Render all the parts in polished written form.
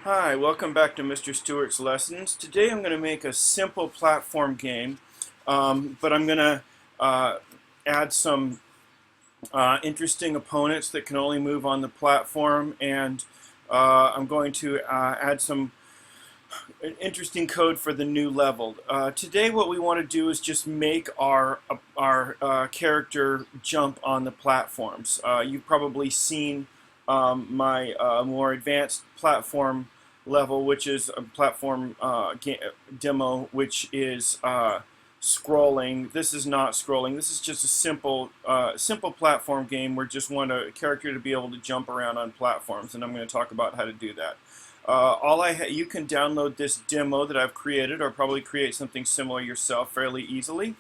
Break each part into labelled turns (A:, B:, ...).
A: Hi, welcome back to Mr. Stewart's Lessons. Today I'm going to make a simple platform game, but I'm going to add some interesting opponents that can only move on the platform, and I'm going to add some interesting code for the new level. Today what we want to do is just make our character jump on the platforms. You've probably seen my more advanced platform level, which is a platform demo, which is scrolling. This is not scrolling. This is just a simple platform game where just want a character to be able to jump around on platforms, and I'm going to talk about how to do that. You can download this demo that I've created, or probably create something similar yourself fairly easily.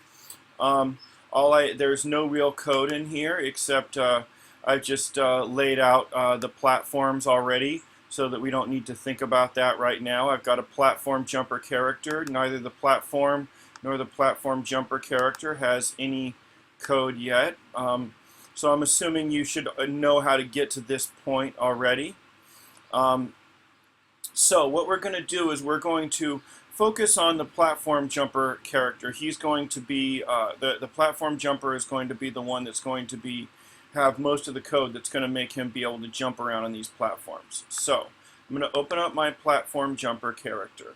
A: There's no real code in here, except I've just laid out the platforms already, so that we don't need to think about that right now. I've got a platform jumper character. Neither the platform nor the platform jumper character has any code yet. So I'm assuming you should know how to get to this point already. So what we're going to do is we're going to focus on the platform jumper character. He's going to be, the platform jumper is going to be the one that's going to have most of the code that's going to make him be able to jump around on these platforms. So I'm going to open up my platform jumper character.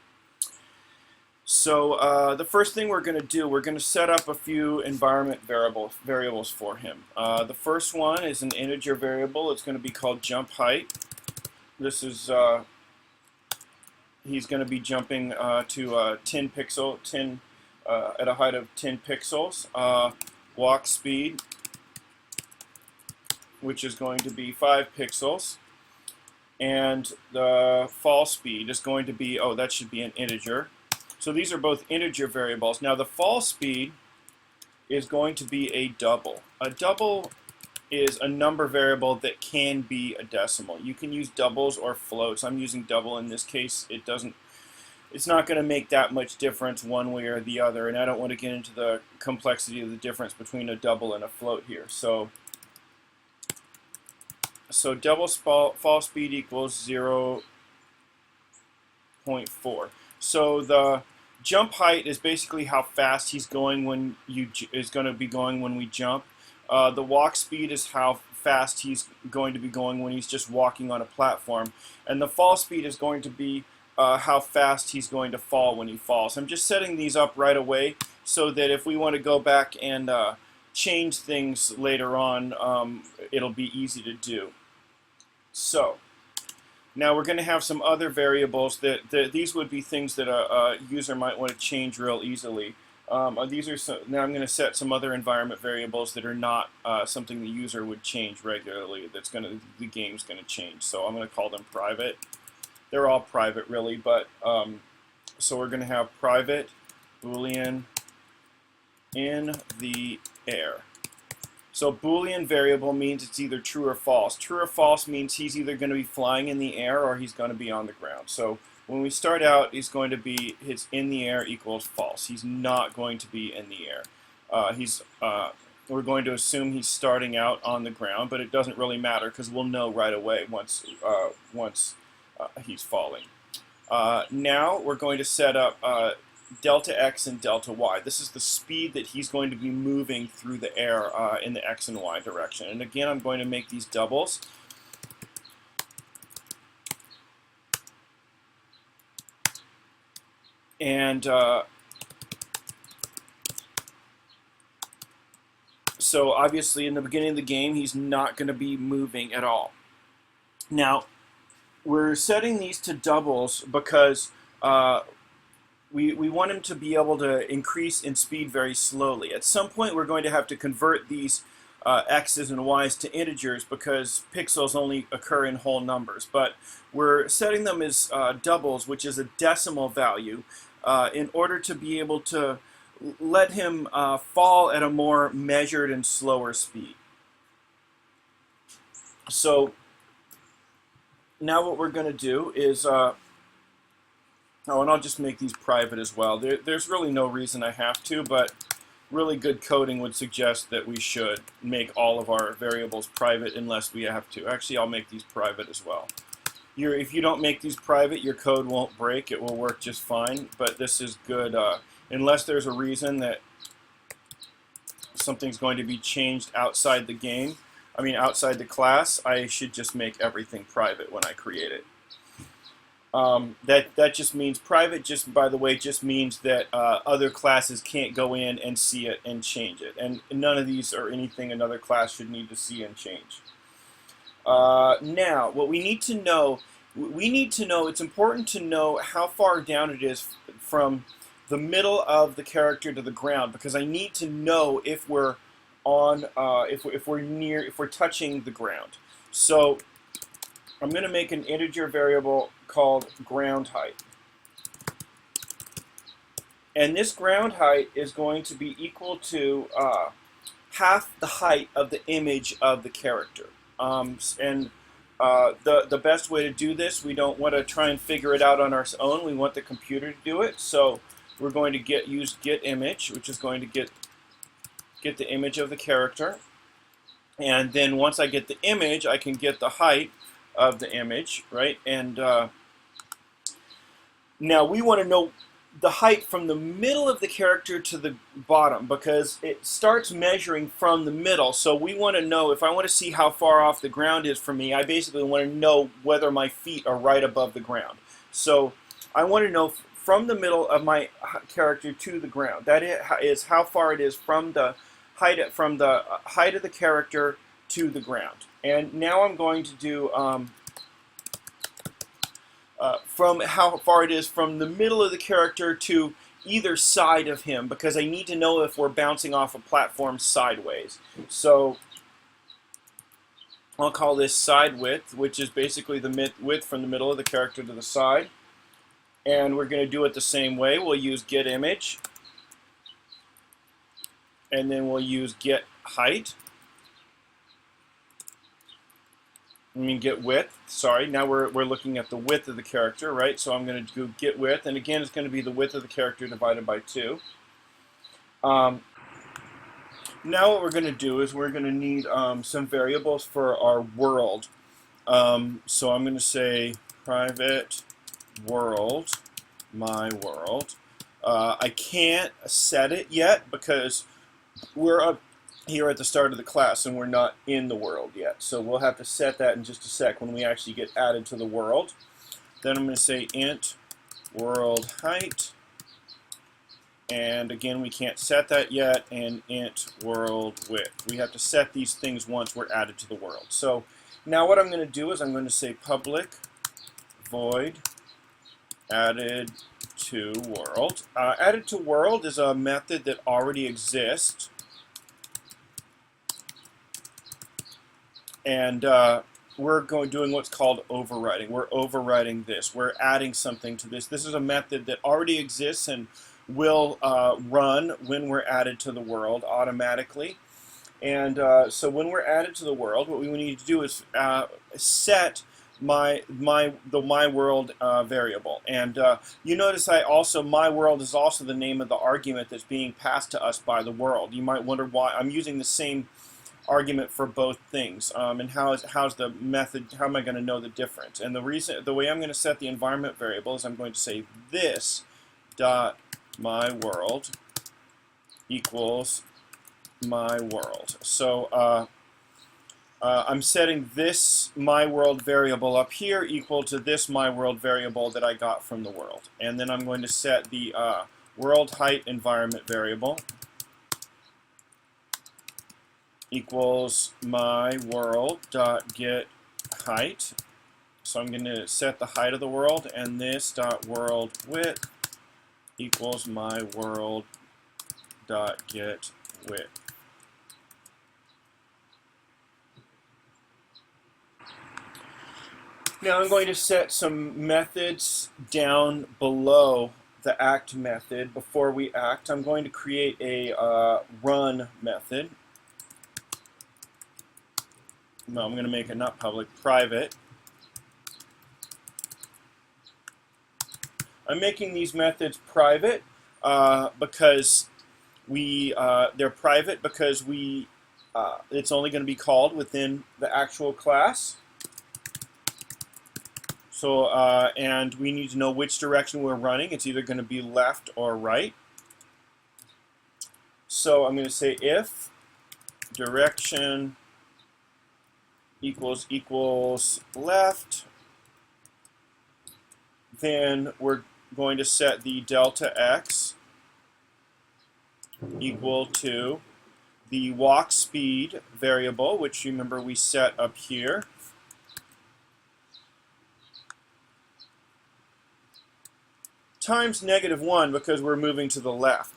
A: So the first thing we're going to do, we're going to set up a few environment variables for him. The first one is an integer variable. It's going to be called jump height. This is he's going to be jumping to 10 at a height of 10 pixels. Walk speed, which is going to be 5 pixels. And the fall speed is going to be, that should be an integer. So these are both integer variables. Now the fall speed is going to be a double. A double is a number variable that can be a decimal. You can use doubles or floats. I'm using double in this case. It's not going to make that much difference one way or the other, and I don't want to get into the complexity of the difference between a double and a float here. So double fall speed equals 0.4. So the jump height is basically how fast he's going when we jump. The walk speed is how fast he's going to be going when he's just walking on a platform. And the fall speed is going to be how fast he's going to fall when he falls. I'm just setting these up right away so that if we want to go back and change things later on, it'll be easy to do. So now we're going to have some other variables these would be things that a user might want to change real easily. Now I'm going to set some other environment variables that are not something the user would change regularly. The game's going to change. So I'm going to call them private. They're all private really, but so we're going to have private Boolean in the air. So Boolean variable means it's either true or false. True or false means he's either going to be flying in the air or he's going to be on the ground. So when we start out, he's going to be his in the air equals false. He's not going to be in the air. We're going to assume he's starting out on the ground, but it doesn't really matter because we'll know right away once he's falling. Now we're going to set up delta x and delta y. This is the speed that he's going to be moving through the air in the x and y direction. And again, I'm going to make these doubles. And so obviously in the beginning of the game, he's not going to be moving at all. Now, we're setting these to doubles because we want him to be able to increase in speed very slowly. At some point, we're going to have to convert these x's and y's to integers because pixels only occur in whole numbers. But we're setting them as doubles, which is a decimal value, in order to be able to let him fall at a more measured and slower speed. So now what we're going to do is, and I'll just make these private as well. There's really no reason I have to, but really good coding would suggest that we should make all of our variables private unless we have to. Actually, I'll make these private as well. if you don't make these private, your code won't break. It will work just fine. But this is good unless there's a reason that something's going to be changed outside the game. I mean, outside the class, I should just make everything private when I create it. That just means private. Just by the way, just means that other classes can't go in and see it and change it. And none of these are anything another class should need to see and change. Now, what we need to know, it's important to know how far down it is from the middle of the character to the ground, because I need to know if we're on, if we're touching the ground. So I'm going to make an integer variable called ground height. And this ground height is going to be equal to half the height of the image of the character. The best way to do this, we don't want to try and figure it out on our own. We want the computer to do it. So we're going to use getImage, which is going to get the image of the character. And then once I get the image, I can get the height of the image, right? And now we want to know the height from the middle of the character to the bottom, because it starts measuring from the middle. So we want to know, if I want to see how far off the ground is from me, I basically want to know whether my feet are right above the ground. So I want to know from the middle of my character to the ground. That is how far it is from the height of the character to the ground. And now I'm going to do from how far it is from the middle of the character to either side of him, because I need to know if we're bouncing off a platform sideways. So I'll call this side width, which is basically the width from the middle of the character to the side. And we're going to do it the same way. We'll use getImage, and then we'll use getHeight. Get width. Sorry, now we're looking at the width of the character, right? So I'm going to do getWidth, and again, it's going to be the width of the character divided by 2. Now what we're going to do is we're going to need some variables for our world. So I'm going to say private world, my world. I can't set it yet because we're up here at the start of the class and we're not in the world yet. So we'll have to set that in just a sec when we actually get added to the world. Then I'm going to say int world height. And again, we can't set that yet. And int world width. We have to set these things once we're added to the world. So now what I'm going to do is I'm going to say public void added to world. Added to world is a method that already exists. And we're doing what's called overriding. We're overriding this. We're adding something to this. This is a method that already exists and will run when we're added to the world automatically. And so when we're added to the world, what we need to do is set the my world variable. And you notice my world is also the name of the argument that's being passed to us by the world. You might wonder why I'm using the same argument for both things, and how's the method, how am I going to know the difference? And the way I'm going to set the environment variable is I'm going to say this dot my world equals my world. So I'm setting this my world variable up here equal to this my world variable that I got from the world. And then I'm going to set the world height environment variable equals my world dot get height. So I'm going to set the height of the world, and this dot world width equals my world dot get width. Now I'm going to set some methods down below the act method. Before we act, I'm going to create a run method. No, I'm going to make it not public, private. I'm making these methods private because they're private because it's only going to be called within the actual class. So, and we need to know which direction we're running. It's either going to be left or right. So I'm going to say if direction equals left, then we're going to set the delta x equal to the walk speed variable, which remember we set up here, times -1 because we're moving to the left.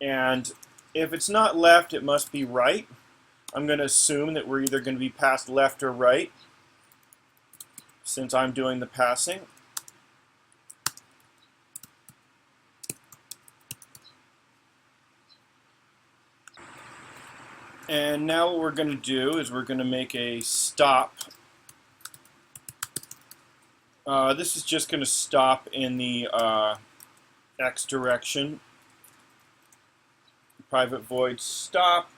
A: And if it's not left, it must be right. I'm going to assume that we're either going to be past left or right, since I'm doing the passing. And now what we're going to do is we're going to make a stop. This is just going to stop in the x direction. Private void stop.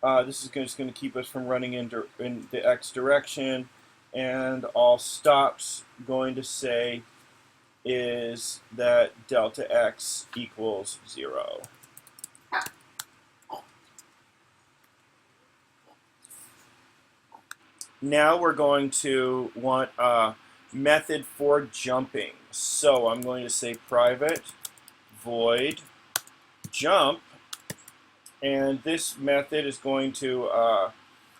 A: This is just going to keep us from running in the x direction. And all stops going to say is that delta x equals 0. Now we're going to want a method for jumping. So I'm going to say private void jump. And this method is going to,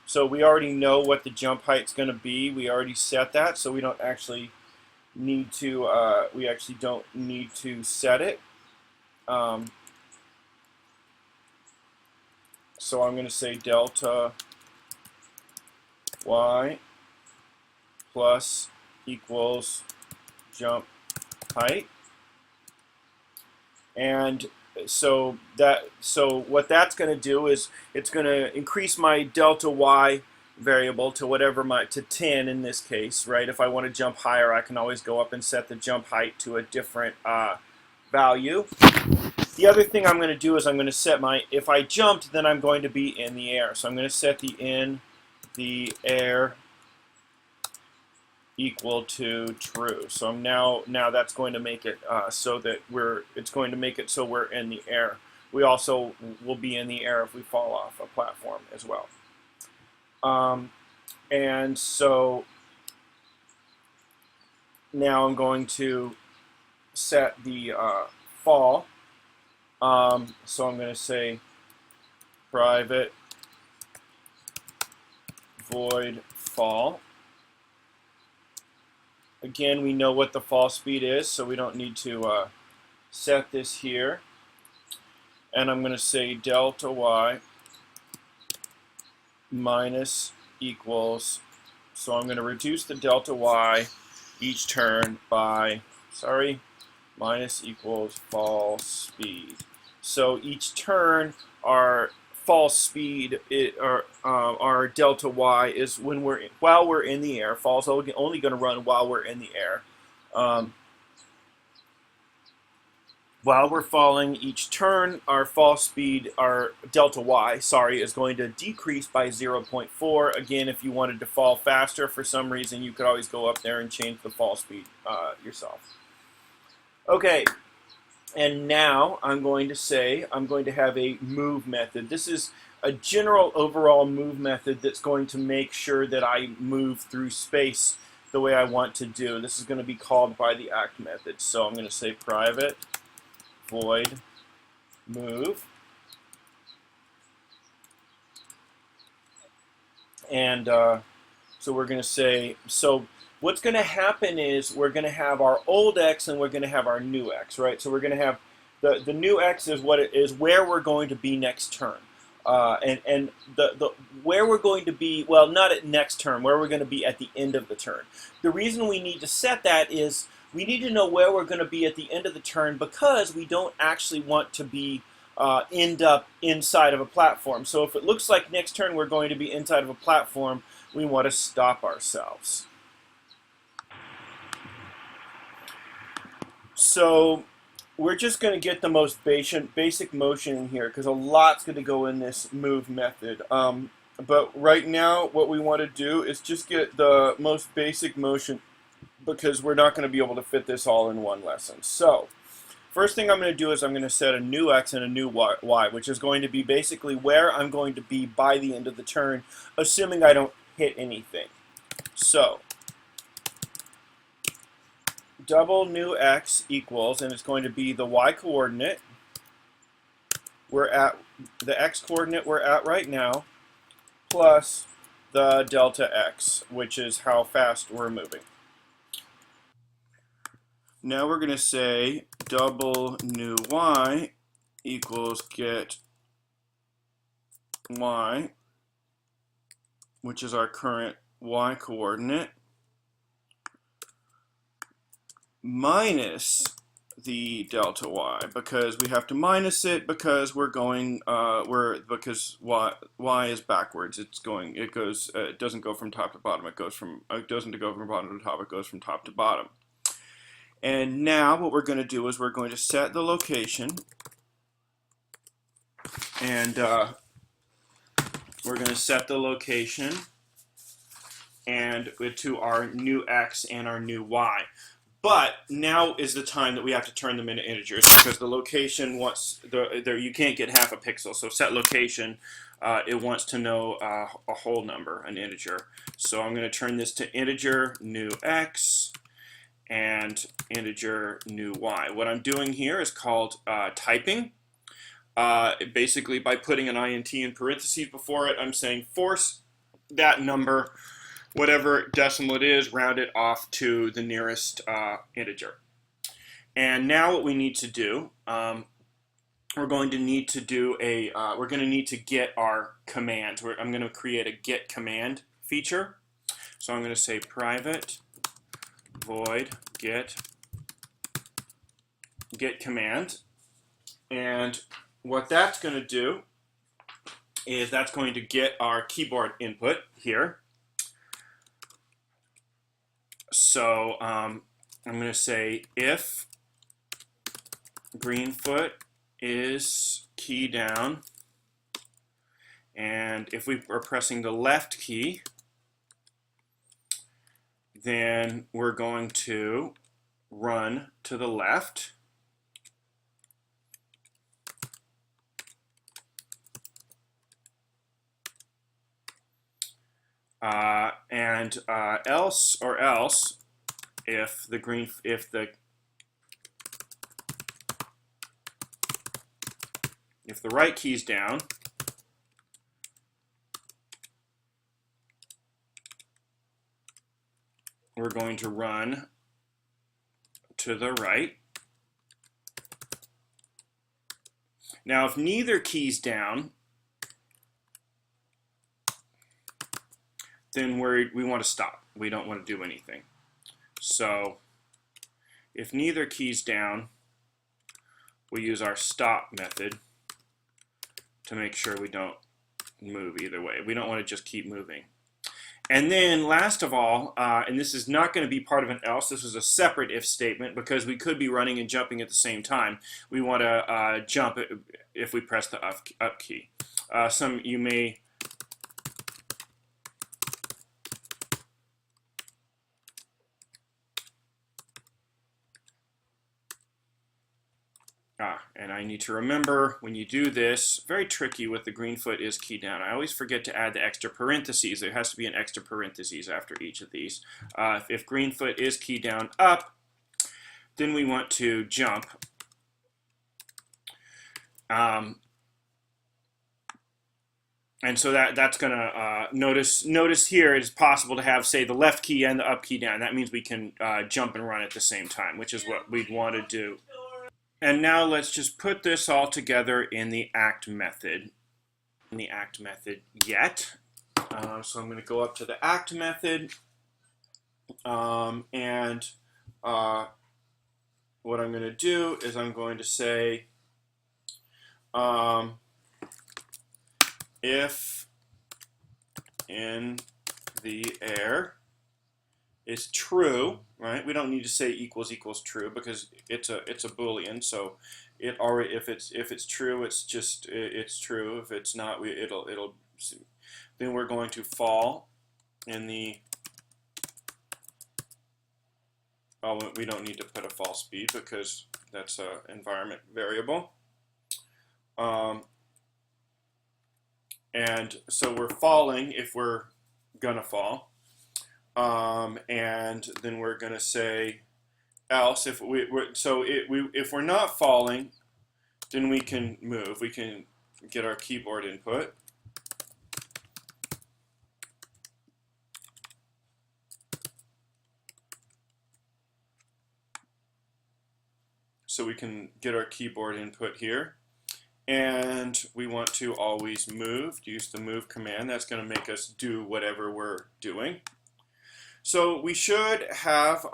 A: so we already know what the jump height's going to be. We already set that, so we don't actually need to, set it. So I'm going to say delta y plus equals jump height. And so what that's going to do is it's going to increase my delta y variable to whatever to 10 in this case, right? If I want to jump higher, I can always go up and set the jump height to a different value. The other thing I'm going to do is I'm going to set if I jumped, then I'm going to be in the air. So I'm going to set the in the air equal to true. So now that's going to make it so that it's going to make it so we're in the air. We also will be in the air if we fall off a platform as well. And so now I'm going to set the fall. So I'm going to say private void fall. Again, we know what the fall speed is, so we don't need to set this here. And I'm going to say delta y minus equals, so I'm going to reduce the delta y each turn by, minus equals fall speed. So each turn, our fall speed, our delta y is while we're in the air. Fall's only going to run while we're in the air. While we're falling each turn, our fall speed, our delta y, is going to decrease by 0.4. Again, if you wanted to fall faster for some reason, you could always go up there and change the fall speed yourself. Okay. And now I'm going to have a move method. This is a general overall move method that's going to make sure that I move through space the way I want to do. This is going to be called by the act method. So I'm going to say private void move. And so we're going to say, so what's going to happen is we're going to have our old x and we're going to have our new x, right? So we're going to have the new x is where we're going to be next turn. And where we're going to be, well, not at next turn, where we're going to be at the end of the turn. The reason we need to set that is we need to know where we're going to be at the end of the turn because we don't actually want to be end up inside of a platform. So if it looks like next turn we're going to be inside of a platform, we want to stop ourselves. So we're just going to get the most basic motion in here because a lot's going to go in this move method. But right now, what we want to do is just get the most basic motion because we're not going to be able to fit this all in one lesson. So, first thing I'm going to do is I'm going to set a new x and a new y, which is going to be basically where I'm going to be by the end of the turn, assuming I don't hit anything. So, double new x equals, and it's going to be the y coordinate. We're at the x coordinate we're at right now, plus the delta x, which is how fast we're moving. Now we're going to say double new y equals get y, which is our current y coordinate, minus the delta y, because we have to minus it because we're going because y is backwards. It doesn't go from top to bottom. It doesn't go from bottom to top. It goes from top to bottom. And now what we're going to do is we're going to set the location, and we're going to set the location and to our new x and our new y. But now is the time that we have to turn them into integers, because the location wants you can't get half a pixel. So set location, it wants to know a whole number, an integer. So I'm going to turn this to integer new x and integer new y. What I'm doing here is called typing. Basically, by putting an int in parentheses before it, I'm saying force that number, whatever decimal it is, round it off to the nearest integer. And now what we need to do, we're going to need to get our commands. I'm going to create a get command feature. So I'm going to say private void get command. And what that's going to do is that's going to get our keyboard input here. So I'm going to say if Greenfoot is key down, and if we are pressing the left key, then we're going to run to the left. And else if the right key's down, we're going to run to the right. Now, if neither key's down, then we want to stop. We don't want to do anything. So if neither key's down, we use our stop method to make sure we don't move either way. We don't want to just keep moving. And then last of all, and this is not going to be part of an else, this is a separate if statement because we could be running and jumping at the same time. We want to jump if we press the up key. You may and I need to remember when you do this, very tricky with the Greenfoot is key down. I always forget to add the extra parentheses. There has to be an extra parentheses after each of these. If Greenfoot is key down up, then we want to jump. And so that's going to notice here it is possible to have, say, the left key and the up key down. That means we can jump and run at the same time, which is what we'd want to do. And now let's just put this all together in the act method. Yet. So I'm going to go up to the act method. And what I'm going to do is I'm going to say if in the air is true, right? We don't need to say equals true because it's a Boolean. So it already if it's true, it's true. If it's not, then we're going to fall in the, oh, we don't need to put a fall speed because that's an environment variable. And so we're falling if we're gonna fall. And then we're gonna say else if if we're not falling, then we can move. We can get our keyboard input. So we can get our keyboard input here. And we want to always move. Use the move command. That's going to make us do whatever we're doing. So we should have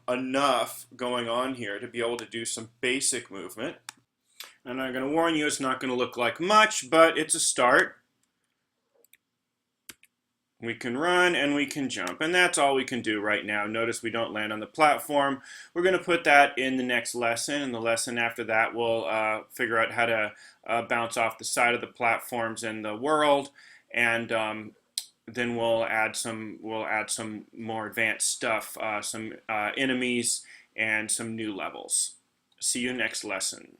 A: enough going on here to be able to do some basic movement. And I'm going to warn you, it's not going to look like much, but it's a start. We can run and we can jump, and that's all we can do right now. Notice we don't land on the platform. We're going to put that in the next lesson, and the lesson after that we'll figure out how to bounce off the side of the platforms in the world, and then we'll add some more advanced stuff, some enemies and some new levels. See you next lesson.